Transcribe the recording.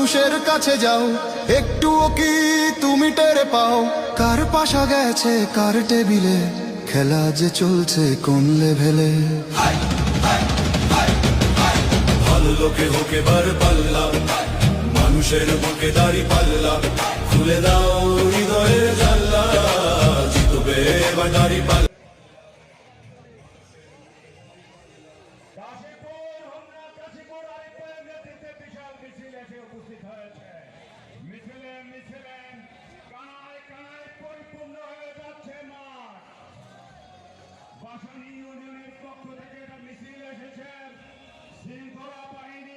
মানুষের কাছে যাও, একটুও কি তুমি টেরে পাও কার পাশা গেছে কার টেবিলে, খেলা যে চলছে কোন লেভেলে। ভালো লোকে হোকে বার পাল্লা, মানুষের বুকে দাড়ি পাল্লা, খুলে দাও হৃদয়ের জানলা, জিতবে এবার দাড়ি পাল্লা। ভাসানী ইউনিয়নের পক্ষ থেকে একটা মিছিল এসেছে। শৃঙ্খলা বাহিনী